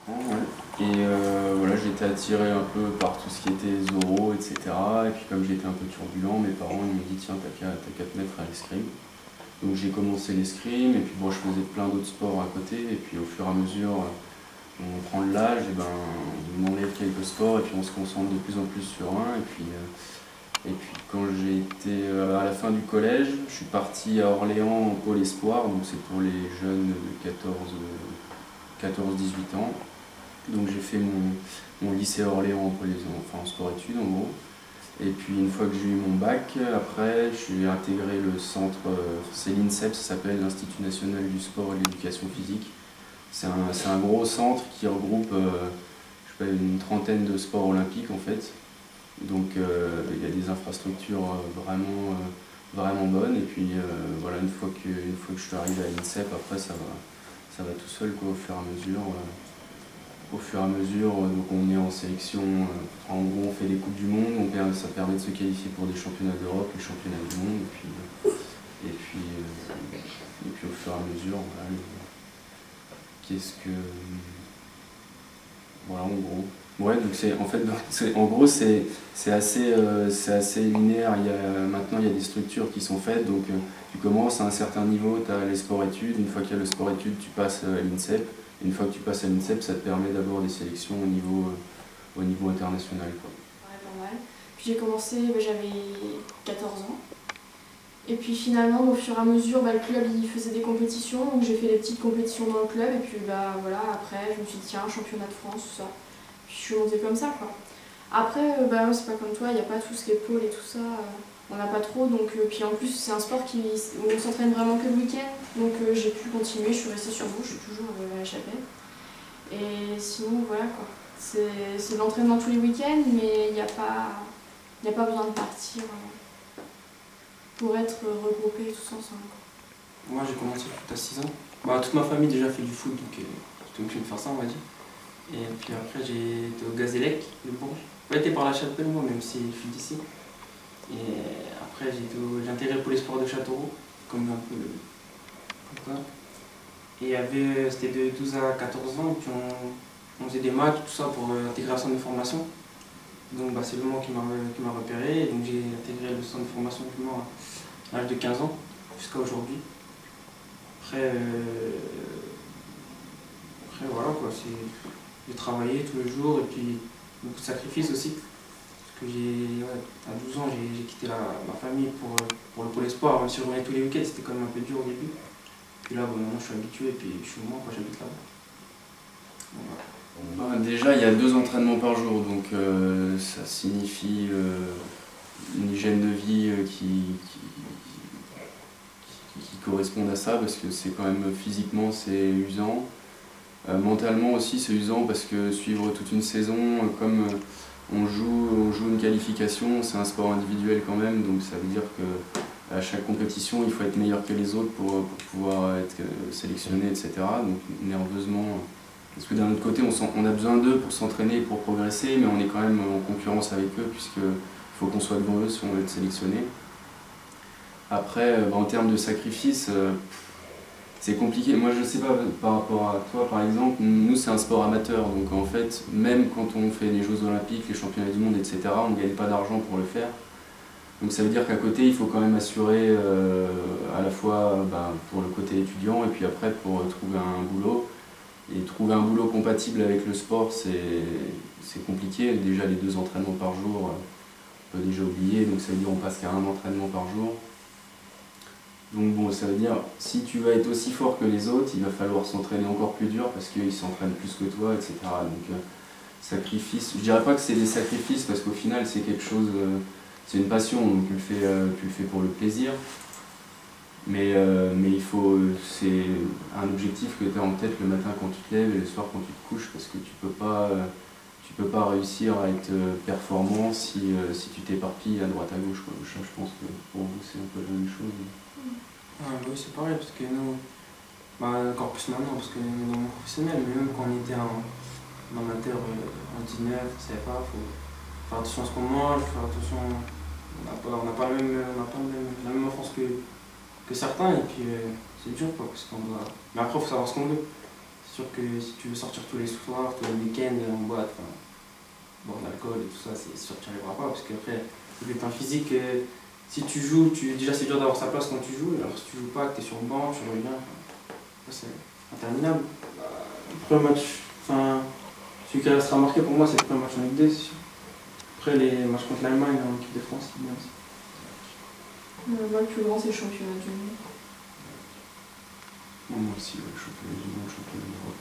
Ouais. Et voilà, j'étais attiré un peu par tout ce qui était Zoro, etc. Et puis comme j'étais un peu turbulent, mes parents ils m'ont dit tiens, t'as qu'à te mettre à l'escrime. Donc j'ai commencé l'escrime, et puis bon, je faisais plein d'autres sports à côté, et puis au fur et à mesure, on prend de l'âge, et ben, on enlève quelques sports, et puis on se concentre de plus en plus sur un. Et puis quand j'ai été à la fin du collège, je suis parti à Orléans en pôle espoir, donc c'est pour les jeunes de 14-18 ans. Donc j'ai fait mon lycée à Orléans en sport-études en gros. Et puis une fois que j'ai eu mon bac, après j'ai intégré le centre, c'est l'INSEP, ça s'appelle l'Institut National du Sport et de l'Éducation Physique. C'est un gros centre qui regroupe je sais pas, une trentaine de sports olympiques en fait. Donc il y a des infrastructures vraiment bonnes. Et puis voilà, une fois que je suis arrivé à l'INSEP, après ça va tout seul quoi, au fur et à mesure. Donc on est en sélection, en gros on fait des Coupes du Monde, ça permet de se qualifier pour des championnats d'Europe, les championnats du monde, et puis au fur et à mesure, voilà, qu'est-ce que... Voilà en gros. Ouais, donc en gros c'est assez linéaire. Maintenant il y a des structures qui sont faites, donc tu commences à un certain niveau, tu as les sports-études, une fois qu'il y a le sport-études tu passes à l'INSEP. Une fois que tu passes à l'INSEP, ça te permet d'avoir des sélections au niveau international, quoi. Ouais, pas mal. Puis j'ai commencé, j'avais 14 ans. Et puis finalement, au fur et à mesure, le club il faisait des compétitions, donc j'ai fait des petites compétitions dans le club. Et puis voilà, après, je me suis dit, tiens, championnat de France, tout ça. Puis je suis montée comme ça, quoi. Après, c'est pas comme toi, il n'y a pas tous les pôles et tout ça. On n'a pas trop, donc puis en plus c'est un sport où on s'entraîne vraiment que le week-end, donc j'ai pu continuer, je suis restée sur vous, je suis toujours à la chapelle. Et sinon voilà quoi, c'est de l'entraînement tous les week-ends, mais il n'y a pas besoin de partir pour être regroupés tous ensemble. Moi j'ai commencé le foot à 6 ans. Toute ma famille déjà fait du foot, donc j'étais obligé de faire ça on va dire. Et puis après j'ai été au Gazélec de Bourges. J'ai été par la chapelle moi, même si je suis d'ici. Et après j'ai intégré le pôle espoir de Châteauroux, comme un peu comme ça. Et c'était de 12 à 14 ans, puis on faisait des matchs, tout ça pour intégration de formation. Donc c'est le Mans qui m'a repéré, et donc j'ai intégré le centre de formation du Mans à l'âge de 15 ans, jusqu'à aujourd'hui. Après voilà quoi, j'ai travaillé tous les jours, et puis beaucoup de sacrifices aussi. Parce que à 12 ans, j'ai quitté ma famille pour le pôle espoir, même si je revenais tous les week-ends, c'était quand même un peu dur au début. Puis là, maintenant je suis habitué, et puis je suis au Mans quand j'habite là-bas. Voilà. Déjà, il y a 2 entraînements par jour, donc ça signifie une hygiène de vie qui correspond à ça, parce que c'est quand même physiquement c'est usant. Mentalement aussi c'est usant, parce que suivre toute une saison, comme on joue une qualification, c'est un sport individuel quand même, donc ça veut dire que à chaque compétition il faut être meilleur que les autres pour pouvoir être sélectionné, etc. Donc nerveusement, parce que d'un autre côté on a besoin d'eux pour s'entraîner et pour progresser, mais on est quand même en concurrence avec eux, puisqu'il faut qu'on soit devant eux si on veut être sélectionné. Après, en termes de sacrifice, c'est compliqué. Moi je sais pas, par rapport à toi par exemple, nous c'est un sport amateur, donc en fait même quand on fait les Jeux Olympiques, les championnats du monde, etc., on ne gagne pas d'argent pour le faire. Donc ça veut dire qu'à côté il faut quand même assurer à la fois pour le côté étudiant, et puis après pour trouver un boulot. Et trouver un boulot compatible avec le sport c'est compliqué. Déjà les 2 entraînements par jour, on peut déjà oublier, donc ça veut dire on passe qu'à 1 entraînement par jour. Donc bon, ça veut dire, si tu vas être aussi fort que les autres, il va falloir s'entraîner encore plus dur, parce qu'ils s'entraînent plus que toi, etc. Donc sacrifice, je dirais pas que c'est des sacrifices, parce qu'au final c'est quelque chose, c'est une passion, donc tu le fais pour le plaisir. Mais c'est un objectif que tu as en tête le matin quand tu te lèves et le soir quand tu te couches, parce que tu peux pas réussir à être performant si tu t'éparpilles à droite à gauche, quoi. Je pense que pour vous c'est un peu la même chose. Oui, c'est pareil, parce que nous, encore plus maintenant, parce que nous dans le monde professionnel, mais même quand on était en amateur en 19, CFA, il faut faire attention à ce qu'on mange, faire attention, on n'a pas la même enfance que certains, et puis c'est dur quoi, parce qu'on doit... Mais après il faut savoir ce qu'on veut. Si sûr que si tu veux sortir tous les soirs, tous les week-ends en boîte, boire de l'alcool et tout ça, c'est sûr que tu n'y arriveras pas parce qu'après, le bulletin physique, si tu joues, déjà c'est dur d'avoir sa place quand tu joues, alors si tu joues pas, que tu es sur le banc, tu reviens, c'est interminable. Le premier match, celui qui restera marqué pour moi, c'est le premier match en Ligue 2, c'est sûr. Après, les matchs contre l'Allemagne en équipe de France, c'est bien aussi. Moi, le plus grand, c'est le championnat du monde. Moi aussi, le championnat du monde, le championnat d'Europe.